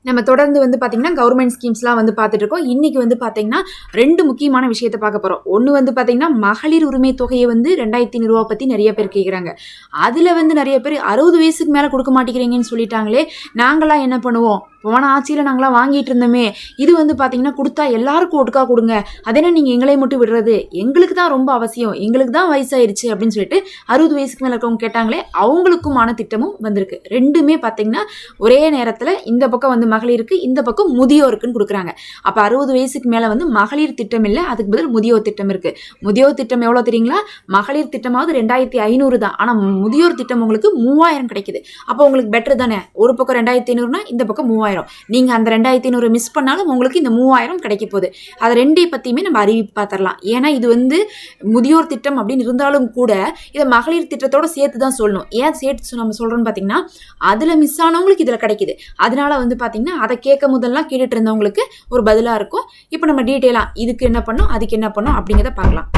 நம்ம தொடர்ந்து வந்து பார்த்தீங்கன்னா கவர்மெண்ட் ஸ்கீம்ஸ்லாம் வந்து பார்த்துட்டு இருக்கோம். இன்னைக்கு வந்து பார்த்தீங்கன்னா 2 முக்கியமான விஷயத்தை பார்க்க போகிறோம். ஒன்று வந்து பார்த்தீங்கன்னா மகளிர் உரிமை தொகையை வந்து 2500 ரூபா பற்றி நிறைய பேர் கேட்குறாங்க. அதில் வந்து நிறைய பேர் 60 வயசுக்கு மேலே கொடுக்க மாட்டேங்கிறீங்கன்னு சொல்லிட்டாங்களே, நாங்களாம் என்ன பண்ணுவோம், போன ஆட்சியில் நாங்களாம் வாங்கிட்டு இருந்தோமே, இது வந்து பார்த்தீங்கன்னா கொடுத்தா எல்லாருக்கும் ஒட்டுக்கா கொடுங்க, அதே நீங்கள் எங்களை மட்டும் விடுறது, எங்களுக்கு தான் ரொம்ப அவசியம், எங்களுக்கு தான் வயசாயிருச்சு அப்படின்னு சொல்லிட்டு 60 வயசுக்கு மேலே இருக்கவங்க கேட்டாங்களே, அவங்களுக்குமான திட்டமும் வந்திருக்கு. ரெண்டுமே பார்த்தீங்கன்னா ஒரே நேரத்தில் இந்த பக்கம் வந்து மகளிருக்கு, இந்த பக்கம் முதியோருக்குன்னு கொடுக்குறாங்க. அப்போ 60 வயசுக்கு மேலே வந்து மகளிர் திட்டம் இல்லை, அதுக்கு பதில் முதியோர் திட்டம் இருக்குது. முதியோர் திட்டம் எவ்வளோ தெரியுங்களா? மகளிர் திட்டமாவது 2500 தான், ஆனால் முதியோர் திட்டம் உங்களுக்கு 3000 கிடைக்குது. அப்போ உங்களுக்கு பெட்டர் தானே, ஒரு பக்கம் 2500னா இந்த பக்கம் 3000. நீங்கள் அந்த 2500 மிஸ் பண்ணாலும் உங்களுக்கு இந்த 3000 கிடைக்க போகுது. அதை ரெண்டையும் பற்றியுமே நம்ம அறிவிப்பு பார்த்துடலாம். ஏன்னா இது வந்து முதியோர் திட்டம் அப்படின்னு இருந்தாலும் கூட இதை மகளிர் திட்டத்தோட சேர்த்து தான் சொல்லணும். ஏன் சேர்த்து நம்ம சொல்கிறோன்னு பார்த்தீங்கன்னா, அதில் மிஸ் ஆனவங்களுக்கு இதில் கிடைக்குது. அதனால வந்து பார்த்தீங்கன்னா அதை கேட்க முதல்லாம் கேட்டுட்டு இருந்தவங்களுக்கு ஒரு பதிலாக இருக்கும். இப்போ நம்ம டீட்டெயிலாக இதுக்கு என்ன பண்ணோம், அதுக்கு என்ன பண்ணோம் அப்படிங்கிறத பார்க்கலாம்.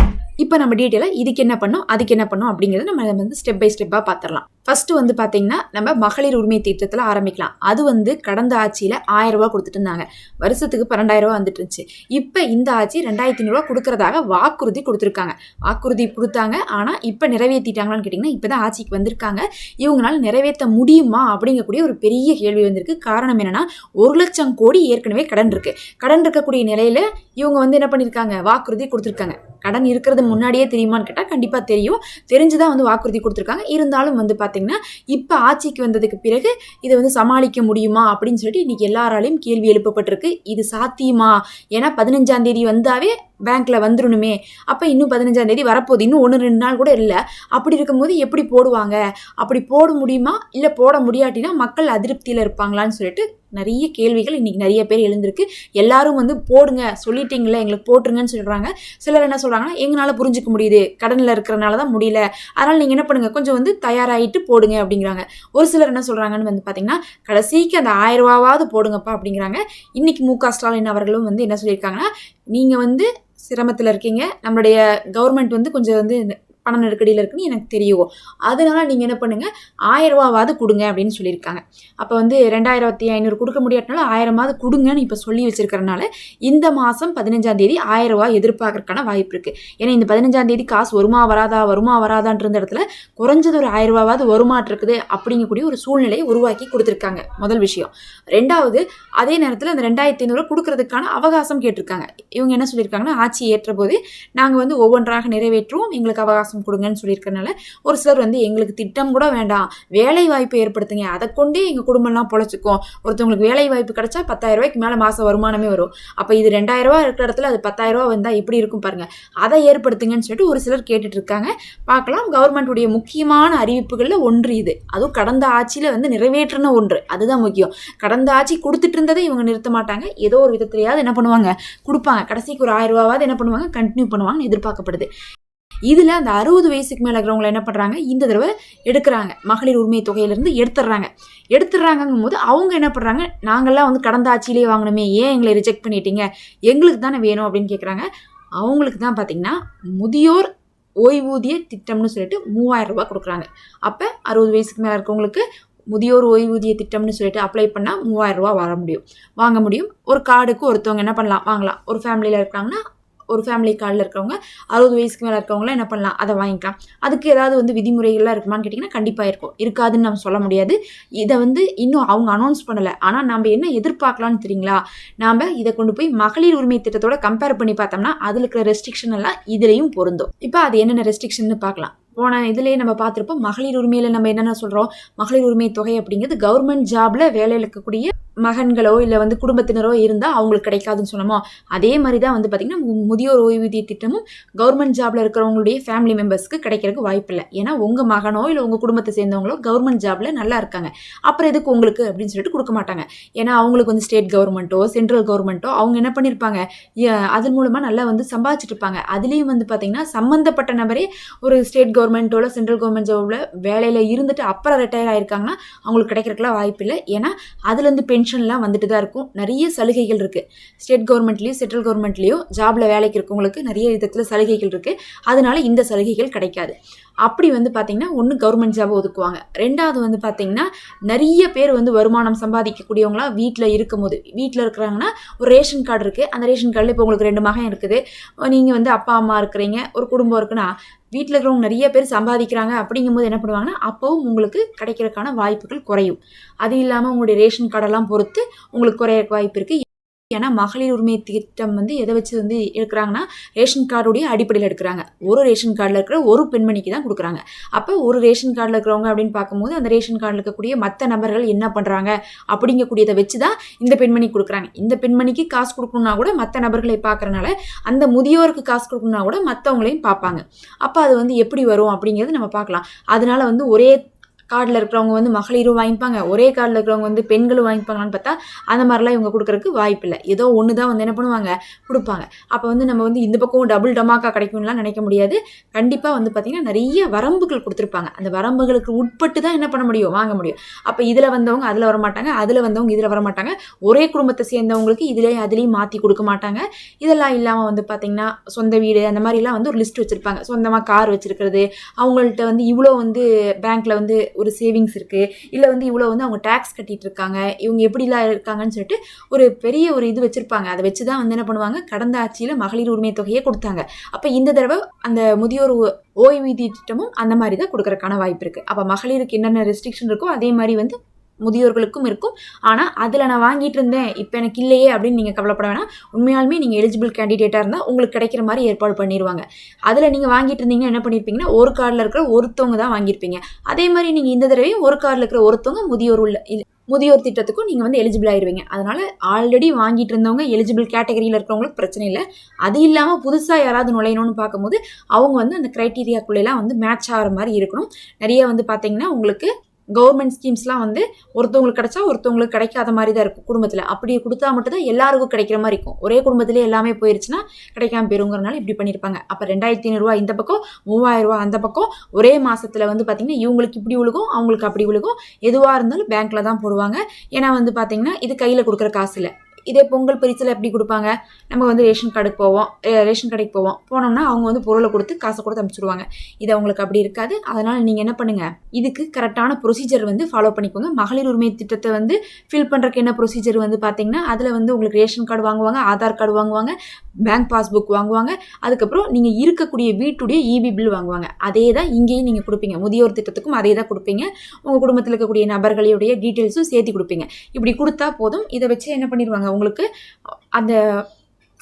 இப்போ நம்ம டீட்டெயிலாக இதுக்கு என்ன பண்ணோம், அதுக்கு என்ன பண்ணோம் அப்படிங்கிறத நம்ம வந்து ஸ்டெப் பை ஸ்டெப்பாக பார்த்துடலாம். ஃபர்ஸ்ட் வந்து பார்த்தீங்கன்னா நம்ம மகளிர் உரிமை திட்டத்தில் ஆரம்பிக்கலாம். அது வந்து கடந்த ஆட்சியில் 1000 ரூபா கொடுத்துட்டு இருந்தாங்க, வருஷத்துக்கு 12,000 ரூபா வந்துட்டு இருந்துச்சு. இப்போ இந்த ஆட்சி 2500 ரூபா கொடுக்கறதாக வாக்குறுதி கொடுத்துருக்காங்க. வாக்குறுதி கொடுத்தாங்க, ஆனால் இப்போ நிறைவேற்றிட்டாங்களான்னு கேட்டிங்கன்னா இப்போ தான் ஆட்சிக்கு வந்திருக்காங்க. இவங்களால நிறைவேற்ற முடியுமா அப்படிங்கக்கூடிய ஒரு பெரிய கேள்வி வந்திருக்கு. காரணம் என்னன்னா, 1,00,000 கோடி ஏற்கனவே கடன் இருக்கு. கடன் இருக்கக்கூடிய நிலையில இவங்க வந்து என்ன பண்ணியிருக்காங்க, வாக்குறுதி கொடுத்துருக்காங்க. கடன் இருக்கிறது முன்னாடியே தெரியுமான்னு கேட்டால் கண்டிப்பாக தெரியும், தெரிஞ்சுதான் வந்து வாக்குறுதி கொடுத்துருக்காங்க. இருந்தாலும் வந்து பார்த்தீங்கன்னா இப்போ ஆட்சிக்கு வந்ததுக்கு பிறகு இதை வந்து சமாளிக்க முடியுமா அப்படின்னு சொல்லிட்டு இன்னைக்கு எல்லாராலையும் கேள்வி எழுப்பப்பட்டிருக்கு. இது சாத்தியமா? ஏன்னா 15ஆம் தேதி வந்தாவே பேங்க்ல வந்துடணுமே, அப்போ இன்னும் 15ஆம் தேதி வரப்போகுது, இன்னும் 1-2 நாள் கூட இல்லை. அப்படி இருக்கும்போது எப்படி போடுவாங்க? அப்படி போட முடியுமா, இல்லை போட முடியாட்டினா மக்கள் அதிருப்தியில் இருப்பாங்களான்னு சொல்லிட்டு நிறைய கேள்விகள் இன்னைக்கு நிறைய பேர் எழுந்திருக்கு. எல்லாரும் வந்து போடுங்க சொல்லிட்டீங்களே, எங்களுக்கு போட்டுருங்கன்னு சொல்றாங்க. சிலர் என்ன சொல்றாங்கன்னா, எங்களால புரிஞ்சுக்க முடியுது, கடனில் இருக்கிறனால தான் முடியல, அதனால நீங்க என்ன பண்ணுங்க, கொஞ்சம் வந்து தயாராகிட்டு போடுங்க அப்படிங்கிறாங்க. ஒரு சிலர் என்ன சொல்றாங்கன்னு வந்து பார்த்தீங்கன்னா, கடைசிக்கு அந்த 1000 ரூபாவாவது போடுங்கப்பா அப்படிங்கிறாங்க. இன்னைக்கு மு.க. ஸ்டாலின் அவர்களும் வந்து என்ன சொல்லியிருக்காங்கன்னா, நீங்க வந்து சிரமத்தில் இருக்கீங்க, நம்மளுடைய கவர்மெண்ட் வந்து கொஞ்சம் வந்து பண நெருக்கடியில் இருக்குன்னு எனக்கு தெரியும், அதனால நீங்கள் என்ன பண்ணுங்கள், 1000 ரூபாவாவது கொடுங்க அப்படின்னு சொல்லியிருக்காங்க. அப்போ வந்து 2500 கொடுக்க முடியாட்டினாலும் 1000ஆவது கொடுங்கன்னு இப்போ சொல்லி வச்சிருக்கிறனால இந்த மாதம் 15ஆம் தேதி 1000 ரூபா எதிர்பார்க்கறதுக்கான வாய்ப்பு இருக்குது. ஏன்னா இந்த 15ஆம் தேதி காசு வருமா வராதான்ற இடத்துல குறைஞ்சது ஒரு 1000 ரூபாவாவது வருமாட்டு இருக்குது அப்படிங்கக்கூடிய ஒரு சூழ்நிலையை உருவாக்கி கொடுத்துருக்காங்க. முதல் விஷயம். ரெண்டாவது, அதே நேரத்தில் அந்த 2500 கொடுக்கறதுக்கான அவகாசம் கேட்டிருக்காங்க. இவங்க என்ன சொல்லியிருக்காங்கன்னா, ஆட்சி ஏற்ற போது நாங்கள் வந்து ஒவ்வொன்றாக நிறைவேற்றுவோம், எங்களுக்கு அவகாசம் கொடுங்கன்னு சொல்லியிருக்கனால ஒரு சிலர் வந்து எங்களுக்கு திட்டம் கூட வேண்டாம், வேலை வாய்ப்பு ஏற்படுத்துங்க, அதை கொண்டே எங்க குடும்பம்லாம் பொழைச்சிக்கும், ஒருத்தவங்களுக்கு வேலை வாய்ப்பு கிடைச்சா 10,000 ரூபாய்க்கு மேல மாசம் வருமானமே வரும், அப்ப இது 2000 ரூபாய் இருக்கிற இடத்துல அது 10,000 ரூபாய் வந்தா எப்படி இருக்கும் பாருங்க, அதை ஏற்படுத்துங்கன்னு சொல்லிட்டு ஒரு சிலர் கேட்டுட்டு இருக்காங்க. பார்க்கலாம். கவர்மெண்ட்டுடைய முக்கியமான அறிவிப்புகள்ல ஒன்று இது. அதுவும் கடந்த ஆட்சியில வந்து நிறைவேற்றின ஒன்று, அதுதான் முக்கியம். கடந்த ஆட்சி கொடுத்துட்டு இருந்ததை இவங்க நிறுத்த மாட்டாங்க, ஏதோ ஒரு விதத்திலேயாவது என்ன பண்ணுவாங்க, கொடுப்பாங்க. கடைசிக்கு ஒரு 1000 ரூபாவது என்ன பண்ணுவாங்க, கண்டினியூ பண்ணுவாங்கன்னு எதிர்பார்க்கப்படுது. இதுல அந்த 60 வயசுக்கு மேல இருக்கிறவங்களை என்ன பண்றாங்க, இந்த தடவை எடுக்கிறாங்க, மகளிர் உரிமை தொகையிலிருந்து எடுத்துடுறாங்கும் போது அவங்க என்ன பண்றாங்க, நாங்கெல்லாம் வந்து கடந்த ஆட்சியிலேயே வாங்கணுமே, ஏன் எங்களை ரிஜெக்ட் பண்ணிட்டீங்க, எங்களுக்கு தானே வேணும் அப்படின்னு கேட்குறாங்க. அவங்களுக்கு தான் பார்த்தீங்கன்னா முதியோர் ஓய்வூதிய திட்டம்னு சொல்லிட்டு 3000 ரூபாய் கொடுக்குறாங்க. அப்போ 60 வயசுக்கு மேலே இருக்கவங்களுக்கு முதியோர் ஓய்வூதிய திட்டம்னு சொல்லிட்டு அப்ளை பண்ணால் 3000 ரூபா வாங்க முடியும். ஒரு கார்டுக்கு ஒருத்தவங்க என்ன பண்ணலாம், வாங்கலாம். ஒரு ஃபேமிலியில் இருக்காங்கன்னா, ஒரு ஃபேமிலி கார்டில் இருக்கிறவங்க 60 வயசுக்கு மேலே இருக்கவங்களாம் என்ன பண்ணலாம், அதை வாங்கிக்கலாம். அதுக்கு ஏதாவது வந்து விதிமுறைகள்லாம் இருக்குமான்னு கேட்டிங்கன்னா கண்டிப்பாக இருக்கும், இருக்காதுன்னு நம்ம சொல்ல முடியாது. இதை வந்து இன்னும் அவங்க அனௌன்ஸ் பண்ணலை. ஆனால் நம்ம என்ன எதிர்பார்க்கலாம்னு தெரியுங்களா, நாம் இதை கொண்டு போய் மகளிர் உரிமை திட்டத்தோட கம்பேர் பண்ணி பார்த்தோம்னா அதில் இருக்கிற ரெஸ்ட்ரிக்ஷன் எல்லாம் இதுலேயும் பொருந்தும். இப்போ அது என்னென்ன ரெஸ்ட்ரிக்ஷன் பார்க்கலாம். போன இதுலேயே நம்ம பார்த்துருப்போம், மகளிர் உரிமையில் நம்ம என்னென்ன சொல்கிறோம், மகளிர் உரிமை தொகை அப்படிங்கிறது கவர்மெண்ட் ஜாபில் வேலையில் இருக்கக்கூடிய மகன்களோ இல்லை வந்து குடும்பத்தினரோ இருந்தால் அவங்களுக்கு கிடைக்காதுன்னு சொன்னோமோ, அதே மாதிரி தான் வந்து பார்த்திங்கன்னா முதியோர் ஓய்வூதிய திட்டமும் கவர்மெண்ட் ஜாபில் இருக்கிறவங்களுடைய ஃபேமிலி மெம்பர்ஸ்க்கு கிடைக்கிறதுக்கு வாய்ப்பு இல்லை. ஏன்னா உங்கள் மகனோ இல்லை உங்கள் குடும்பத்தை சேர்ந்தவங்களோ கவர்மெண்ட் ஜாபில் நல்லா இருக்காங்க, அப்புறம் எதுக்கு உங்களுக்கு அப்படின்னு சொல்லிட்டு கொடுக்க மாட்டாங்க. ஏன்னா அவங்களுக்கு வந்து ஸ்டேட் கவர்மெண்ட்டோ சென்ட்ரல் கவர்மெண்ட்டோ அவங்க என்ன பண்ணியிருப்பாங்க, அதன் மூலமாக நல்லா வந்து சம்பாதிச்சுட்டு இருப்பாங்க. அதுலேயும் வந்து பார்த்திங்கன்னா சம்மந்தப்பட்ட நபரே ஒரு ஸ்டேட் கவர்மெண்ட்டோட சென்ட்ரல் கவர்மெண்ட் ஜாபில் வேலையில் இருந்துட்டு அப்புறம் ரிட்டையர் ஆகிருக்காங்கன்னா அவங்களுக்கு கிடைக்கிறதுக்குலாம் வாய்ப்பு இல்லை. ஏன்னா அதுலேருந்து பென்ஷன் பென்ஷன்லாம் வந்துட்டு தான் இருக்கும். நிறைய சலுகைகள் இருக்குது. ஸ்டேட் கவர்மெண்ட்லேயும் சென்ட்ரல் கவர்மெண்ட்லேயும் ஜாபில் வேலைக்கு இருக்கவங்களுக்கு நிறைய விதத்தில் சலுகைகள் இருக்குது. அதனால இந்த சலுகைகள் கிடைக்காது. அப்படி வந்து பார்த்திங்கன்னா ஒன்று கவர்மெண்ட் ஜாப் ஒதுக்குவாங்க. ரெண்டாவது வந்து பார்த்திங்கன்னா நிறைய பேர் வந்து வருமானம் சம்பாதிக்கக்கூடியவங்களாம் வீட்டில் இருக்கும்போது, வீட்டில் இருக்கிறாங்கன்னா ஒரு ரேஷன் கார்டு இருக்குது. அந்த ரேஷன் கார்டில் இப்போ உங்களுக்கு 2 மகன் இருக்குது, நீங்கள் வந்து அப்பா அம்மா இருக்கிறீங்க, ஒரு குடும்பம் இருக்குன்னா வீட்டில் இருக்கிறவங்க நிறைய பேர் சம்பாதிக்கிறாங்க. அப்படிங்கும்போது என்ன பண்ணுவாங்கன்னா அப்போவும் உங்களுக்கு கிடைக்கிறதுக்கான வாய்ப்புகள் குறையும். அது இல்லாமல் உங்களுடைய ரேஷன் கார்டெல்லாம் பொறுத்து உங்களுக்கு குறைய வாய்ப்பு இருக்குது. ஏன்னா மகளிர் உரிமை திட்டம் வந்து எதை வச்சு வந்து எடுக்கிறாங்கன்னா ரேஷன் கார்டுடைய அடிப்படையில் எடுக்கிறாங்க. ஒரு ரேஷன் கார்டில் இருக்கிற ஒரு பெண்மணிக்கு தான் கொடுக்குறாங்க. அப்போ ஒரு ரேஷன் கார்டில் இருக்கிறவங்க அப்படின்னு பார்க்கும்போது அந்த ரேஷன் கார்டில் இருக்கக்கூடிய மற்ற நபர்கள் என்ன பண்ணுறாங்க அப்படிங்கக்கூடியதை வச்சு தான் இந்த பெண்மணிக்கு கொடுக்குறாங்க. இந்த பெண்மணிக்கு காசு கொடுக்கணுன்னா கூட மற்ற நபர்களை பார்க்குறனால அந்த முதியோருக்கு காசு கொடுக்கணுன்னா கூட மற்றவங்களையும் பார்ப்பாங்க. அப்போ அது வந்து எப்படி வரும் அப்படிங்கிறது நம்ம பார்க்கலாம். அதனால வந்து ஒரே கார்டில் இருக்கிறவங்க வந்து மகளிரும் வாங்கிப்பாங்க, ஒரே கார்டில் இருக்கிறவங்க வந்து பெண்களும் வாங்கிப்பாங்களான்னு பார்த்தா அந்த மாதிரிலாம் இவங்க கொடுக்குறதுக்கு வாய்ப்பு இல்லை. ஏதோ ஒன்று தான் வந்து என்ன பண்ணுவாங்க, கொடுப்பாங்க. அப்போ வந்து நம்ம வந்து இந்த பக்கம் டபுள் டமாக்கா கிடைக்கும்லாம் நினைக்க முடியாது. கண்டிப்பாக வந்து பார்த்திங்கன்னா நிறைய வரம்புகள் கொடுத்துருப்பாங்க. அந்த வரம்புகளுக்கு உட்பட்டு தான் என்ன பண்ண முடியும், வாங்க முடியும். அப்போ இதில் வந்தவங்க அதில் வரமாட்டாங்க, அதில் வந்தவங்க இதில் வரமாட்டாங்க. ஒரே குடும்பத்தை சேர்ந்தவங்களுக்கு இதுலேயும் அதுலேயும் மாற்றி கொடுக்க மாட்டாங்க. இதெல்லாம் இல்லாமல் வந்து பார்த்திங்கன்னா சொந்த வீடு அந்த மாதிரிலாம் வந்து ஒரு லிஸ்ட் வச்சுருப்பாங்க. சொந்தமாக கார் வச்சுருக்கிறது, அவங்கள்ட்ட வந்து இவ்வளோ வந்து பேங்க்கில் வந்து ஒரு சேவிங்ஸ் இருக்குது, இல்லை வந்து இவ்வளோ வந்து அவங்க டேக்ஸ் கட்டிகிட்டு இருக்காங்க, இவங்க எப்படிலாம் இருக்காங்கன்னு சொல்லிட்டு ஒரு பெரிய ஒரு இது வச்சுருப்பாங்க. அதை வச்சு தான் வந்து என்ன பண்ணுவாங்க, கடந்த ஆட்சியில் மகளிர் உரிமை தொகையை கொடுத்தாங்க. அப்போ இந்த தடவை அந்த முதியோர் ஓய்வூதிய திட்டமும் அந்த மாதிரி தான் கொடுக்கறதுக்கான வாய்ப்பு இருக்குது. அப்போ மகளிருக்கு என்னென்ன ரெஸ்ட்ரிக்ஷன் இருக்கோ அதே மாதிரி வந்து முதியோர்களுக்கும் இருக்கும். ஆனால் அதில் நான் வாங்கிட்டு இருந்தேன் இப்போ எனக்கு இல்லையே அப்படின்னு நீங்கள் கவலைப்பட வேணாம். உண்மையாலுமே நீங்கள் எலிஜிபிள் கேண்டிடேட்டாக இருந்தால் உங்களுக்கு கிடைக்கிற மாதிரி ஏற்பாடு பண்ணிடுவாங்க. அதில் நீங்கள் வாங்கிட்டு இருந்தீங்கன்னா என்ன பண்ணியிருப்பீங்கன்னா ஒரு கார்டில் இருக்கிற ஒருத்தவங்க தான் வாங்கியிருப்பீங்க. அதே மாதிரி நீங்கள் இந்த தடவையும் ஒரு கார்டில் இருக்கிற ஒருத்தவங்க முதியோர் திட்டத்துக்கும் நீங்கள் வந்து எலிஜிபிள் ஆயிடுவீங்க. அதனால் ஆல்ரெடி வாங்கிட்டு இருந்தவங்க எலிஜிபிள் கேட்டகரியில் இருக்கிறவங்களுக்கு பிரச்சனை இல்லை. அது இல்லாமல் புதுசாக யாராவது நுழையணும்னு பார்க்கும்போது அவங்க வந்து அந்த க்ரைட்டீரியாக்குள்ளெல்லாம் வந்து மேட்ச் ஆகிற மாதிரி இருக்கணும். நிறைய வந்து பார்த்தீங்கன்னா உங்களுக்கு கவர்மெண்ட் ஸ்கீம்ஸ்லாம் வந்து ஒருத்தவங்களுக்கு கிடைச்சா ஒருத்தவங்களுக்கு கிடைக்காத மாதிரி தான் இருக்கும் குடும்பத்தில். அப்படி கொடுத்தா மட்டும்தான் எல்லாருக்கும் கிடைக்கிற மாதிரி இருக்கும். ஒரே குடும்பத்திலே எல்லாமே போயிருச்சுன்னா கிடைக்காம போயிருங்கிறனால இப்படி பண்ணியிருப்பாங்க. அப்போ 2500 ரூபா இந்த பக்கம், 3000 ரூபா அந்த பக்கம், ஒரே மாதத்தில் வந்து பார்த்திங்கன்னா இவங்களுக்கு இப்படி விழுகும், அவங்களுக்கு அப்படி விழுகும். எதுவாக இருந்தாலும் பேங்க்கில் தான் போடுவாங்க. ஏன்னா வந்து பார்த்திங்கன்னா இது கையில் கொடுக்குற காசு இல்லை. இதே பொங்கல் பரிசில் எப்படி கொடுப்பாங்க, நம்ம வந்து ரேஷன் கடைக்கு போவோம், போனோம்னா அவங்க வந்து பொருளை கொடுத்து காசை கொடுத்து அனுப்பிச்சிடுவாங்க. இது அவங்களுக்கு அப்படி இருக்காது. அதனால் நீங்கள் என்ன பண்ணுங்கள், இதுக்கு கரெக்டான ப்ரொசீஜர் வந்து ஃபாலோ பண்ணிக்கோங்க. மகளிர் உரிமை திட்டத்தை வந்து ஃபில் பண்ணுறதுக்கு என்ன ப்ரொசீஜர் வந்து பார்த்தீங்கன்னா அதில் வந்து உங்களுக்கு ரேஷன் கார்டு வாங்குவாங்க, ஆதார் கார்டு வாங்குவாங்க, பேங்க் பாஸ்புக் வாங்குவாங்க, அதுக்கப்புறம் நீங்கள் இருக்கக்கூடிய வீட்டுடைய இபி பில் வாங்குவாங்க. அதே தான் இங்கேயும் நீங்கள் கொடுப்பீங்க. முதியோர் திட்டத்துக்கும் அதே தான் கொடுப்பீங்க. உங்கள் குடும்பத்தில் இருக்கக்கூடிய நபர்களுடைய டீட்டெயில்ஸும் சேர்த்து கொடுப்பீங்க. இப்படி கொடுத்தா போதும். இதை வச்சு என்ன பண்ணிடுவாங்க, உங்களுக்கு அந்த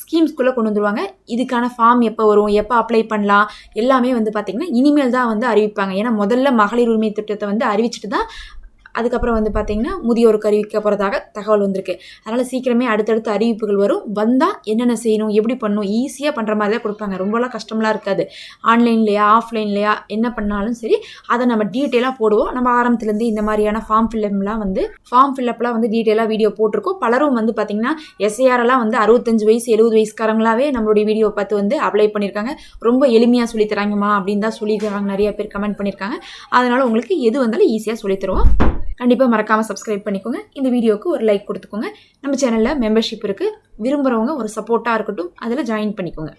ஸ்கீம்ஸ்குள்ளே கொண்டு வந்துருவாங்க. இதுக்கான ஃபார்ம் எப்போ வரும், எப்போ அப்ளை பண்ணலாம் எல்லாமே வந்து பார்த்திங்கன்னா இனிமேல் தான் வந்து அறிவிப்பாங்க. ஏன்னா முதல்ல மகளிர் உரிமை திட்டத்தை வந்து அறிவிச்சிட்டு தான் அதுக்கப்புறம் வந்து பார்த்திங்கன்னா முதியோருக்கு அறிவிக்க போகிறதாக தகவல் வந்திருக்கு. அதனால் சீக்கிரமே அடுத்தடுத்து அறிவிப்புகள் வரும். வந்தால் என்னென்ன செய்யணும், எப்படி பண்ணணும், ஈஸியாக பண்ணுற மாதிரி தான் கொடுப்பாங்க. ரொம்பலாம் கஷ்டம்லாம் இருக்காது. ஆன்லைன்லையா ஆஃப்லைன்லையா என்ன பண்ணாலும் சரி அதை நம்ம டீட்டெயிலாக போடுவோம். நம்ம ஆரம்பத்துலேருந்து இந்த மாதிரியான ஃபார்ம் ஃபில்லப்லாம் வந்து டீட்டெயிலாக வீடியோ போட்டிருக்கோம். பலரும் வந்து பார்த்திங்கன்னா எஸ்ஐஆரெல்லாம் வந்து 65 வயசு 70 வயசுக்காரங்களாவே நம்மளுடைய வீடியோ பார்த்து வந்து அப்ளை பண்ணியிருக்காங்க. ரொம்ப எளிமையாக சொல்லித்தராங்கம்மா அப்படின்னு தான் சொல்லித்தராங்க. நிறைய பேர் கமெண்ட் பண்ணியிருக்காங்க. அதனால் உங்களுக்கு எது வந்தாலும் ஈஸியாக சொல்லித்தருவோம். கண்டிப்பாக மறக்காமல் சப்ஸ்கிரைப் பண்ணிக்கோங்க. இந்த வீடியோவுக்கு ஒரு லைக் கொடுத்துக்கோங்க. நம்ம சேனலில் மெம்பர்ஷிப் இருக்குது. விரும்புகிறவங்க ஒரு சப்போர்ட்டாக இருக்கட்டும், அதில் ஜாயின் பண்ணிக்கோங்க.